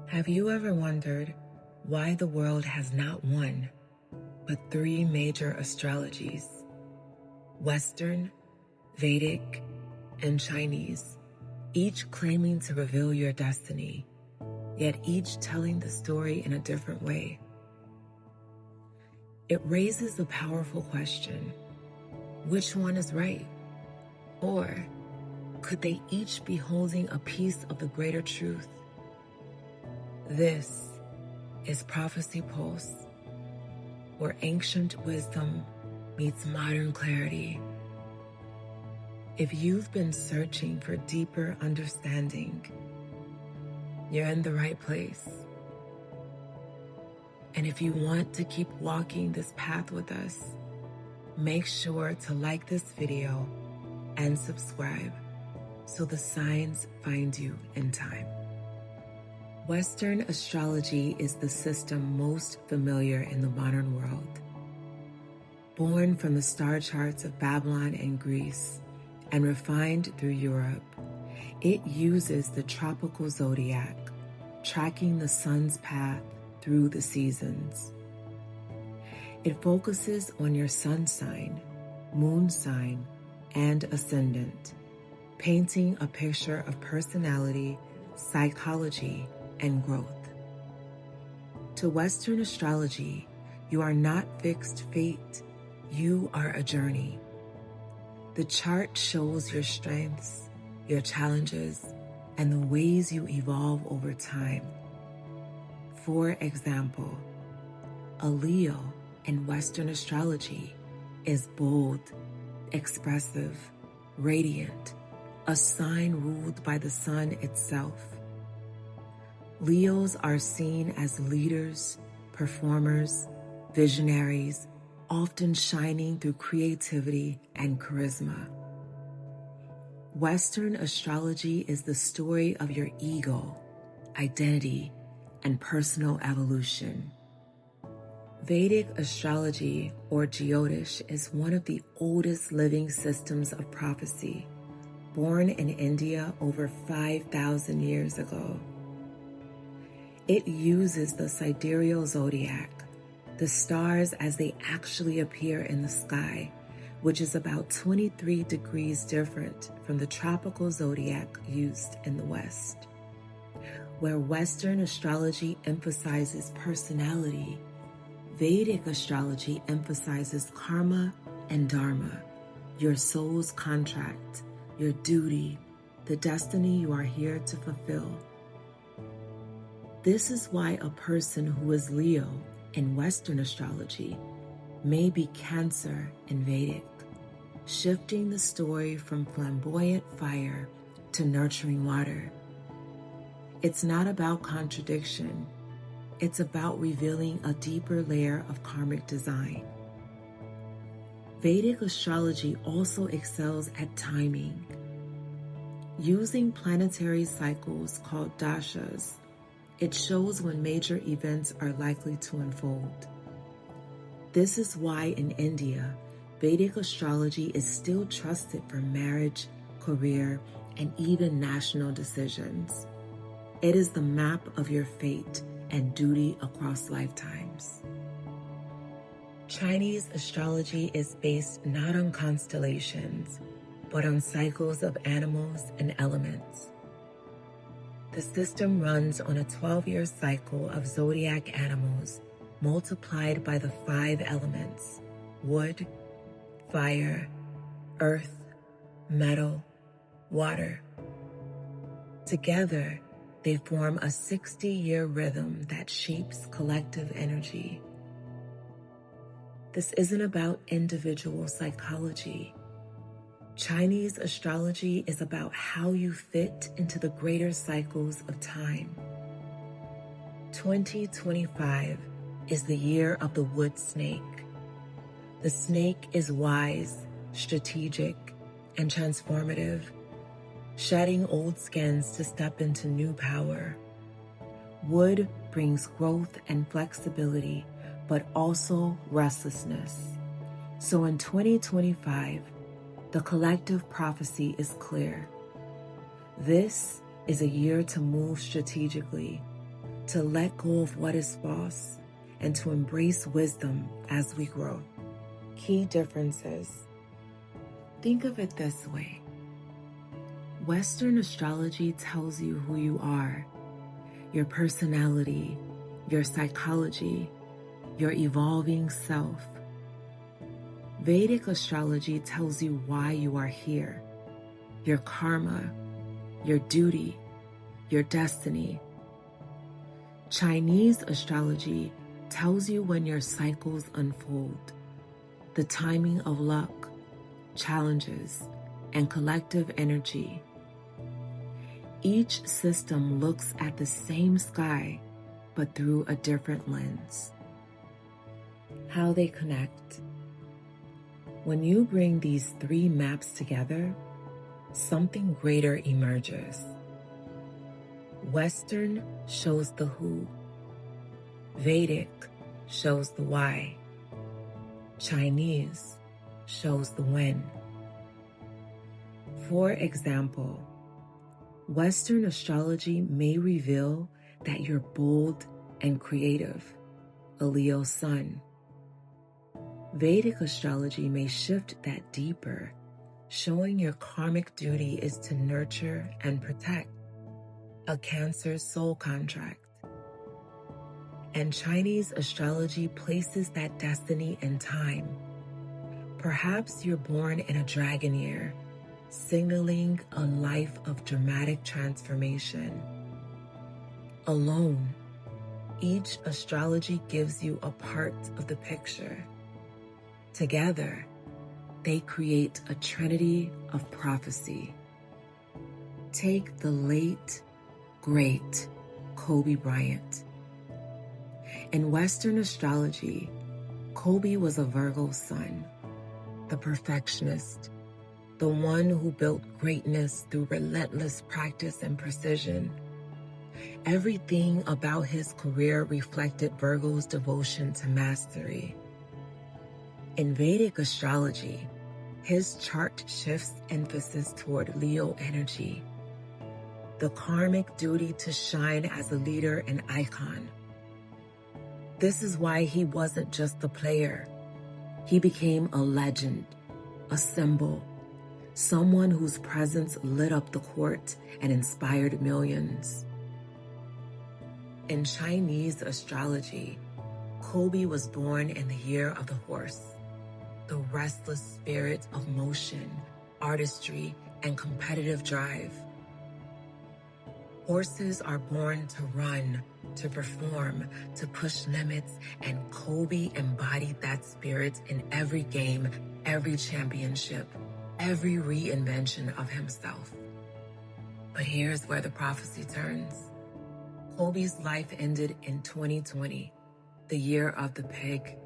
Have you ever wondered why the world has not one, but three major astrologies? Western, Vedic, and Chinese, each claiming to reveal your destiny, yet each telling the story in a different way. It raises the powerful question, which one is right? Or could they each be holding a piece of the greater truth? This is Prophecy Pulse, where ancient wisdom meets modern clarity. If you've been searching for deeper understanding, you're in the right place. And if you want to keep walking this path with us, make sure to like this video and subscribe so the signs find you in time. Western astrology is the system most familiar in the modern world. Born from the star charts of Babylon and Greece and refined through Europe, it uses the tropical zodiac, tracking the sun's path through the seasons. It focuses on your sun sign, moon sign, and ascendant, painting a picture of personality, psychology, and growth. To Western astrology, you are not fixed fate, you are a journey. The chart shows your strengths, your challenges, and the ways you evolve over time. For example, a Leo in Western astrology is bold, expressive, radiant, a sign ruled by the sun itself. Leos are seen as leaders, performers, visionaries, often shining through creativity and charisma. Western astrology is the story of your ego, identity, and personal evolution. Vedic astrology, or Jyotish, is one of the oldest living systems of prophecy, born in India over 5,000 years ago. It uses the sidereal zodiac, the stars as they actually appear in the sky, which is about 23 degrees different from the tropical zodiac used in the West. Where Western astrology emphasizes personality, Vedic astrology emphasizes karma and dharma, your soul's contract, your duty, the destiny you are here to fulfill. This is why a person who is Leo in Western astrology may be Cancer in Vedic, shifting the story from flamboyant fire to nurturing water. It's not about contradiction. It's about revealing a deeper layer of karmic design. Vedic astrology also excels at timing. Using planetary cycles called dashas, it shows when major events are likely to unfold. This is why in India, Vedic astrology is still trusted for marriage, career, and even national decisions. It is the map of your fate and duty across lifetimes. Chinese astrology is based not on constellations, but on cycles of animals and elements. The system runs on a 12-year cycle of zodiac animals multiplied by the 5 elements: wood, fire, earth, metal, water. Together, they form a 60-year rhythm that shapes collective energy. This isn't about individual psychology. Chinese astrology is about how you fit into the greater cycles of time. 2025 is the year of the wood snake. The snake is wise, strategic, and transformative, shedding old skins to step into new power. Wood brings growth and flexibility, but also restlessness. So in 2025, the collective prophecy is clear. This is a year to move strategically, to let go of what is false, and to embrace wisdom as we grow. Key differences. Think of it this way. Western astrology tells you who you are, your personality, your psychology, your evolving self. Vedic astrology tells you why you are here, your karma, your duty, your destiny. Chinese astrology tells you when your cycles unfold, the timing of luck, challenges, and collective energy. Each system looks at the same sky, but through a different lens. How they connect. When you bring these three maps together, something greater emerges. Western shows the who. Vedic shows the why. Chinese shows the when. For example, Western astrology may reveal that you're bold and creative, a Leo sun. Vedic astrology may shift that deeper, showing your karmic duty is to nurture and protect, a Cancer soul contract. And Chinese astrology places that destiny in time. Perhaps you're born in a dragon year, signaling a life of dramatic transformation. Alone, each astrology gives you a part of the picture. Together, they create a trinity of prophecy. Take the late, great Kobe Bryant. In Western astrology, Kobe was a Virgo sun, the perfectionist, the one who built greatness through relentless practice and precision. Everything about his career reflected Virgo's devotion to mastery. In Vedic astrology, his chart shifts emphasis toward Leo energy, the karmic duty to shine as a leader and icon. This is why he wasn't just a player. He became a legend, a symbol, someone whose presence lit up the court and inspired millions. In Chinese astrology, Kobe was born in the year of the horse, the restless spirit of motion, artistry, and competitive drive. Horses are born to run, to perform, to push limits, and Kobe embodied that spirit in every game, every championship, every reinvention of himself. But here's where the prophecy turns. Kobe's life ended in 2020, the year of the pig,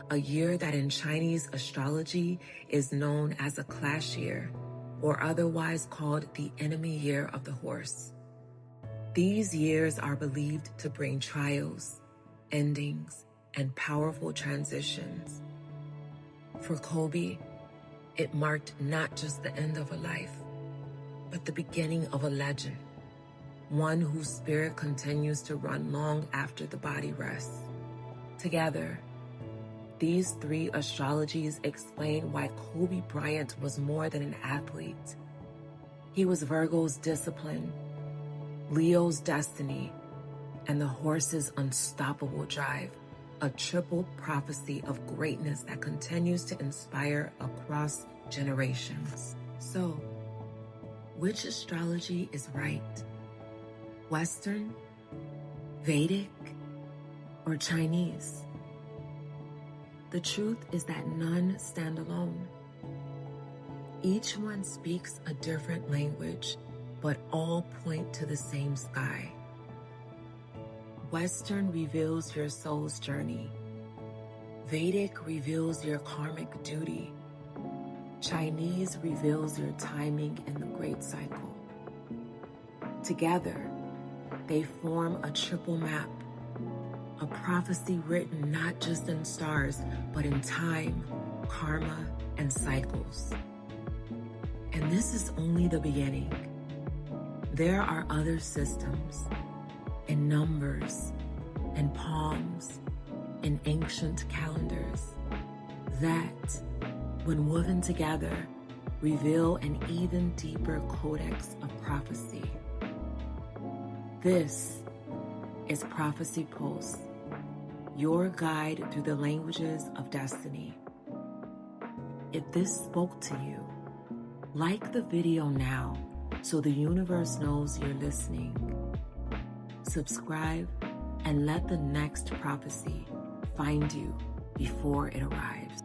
a year that in Chinese astrology is known as a clash year, or otherwise called the enemy year of the horse. These years are believed to bring trials, endings, and powerful transitions. For Kobe, it marked not just the end of a life, but the beginning of a legend, one whose spirit continues to run long after the body rests. Together, these three astrologies explain why Kobe Bryant was more than an athlete. He was Virgo's discipline, Leo's destiny, and the horse's unstoppable drive, a triple prophecy of greatness that continues to inspire across generations. So, which astrology is right? Western, Vedic, or Chinese? The truth is that none stand alone. Each one speaks a different language, but all point to the same sky. Western reveals your soul's journey. Vedic reveals your karmic duty. Chinese reveals your timing in the great cycle. Together, they form a triple map, a prophecy written not just in stars, but in time, karma, and cycles. And this is only the beginning. There are other systems, and in numbers and palms and ancient calendars that, when woven together, reveal an even deeper codex of prophecy. This is Prophecy Pulse, your guide through the languages of destiny. If this spoke to you, like the video now so the universe knows you're listening. Subscribe and let the next prophecy find you before it arrives.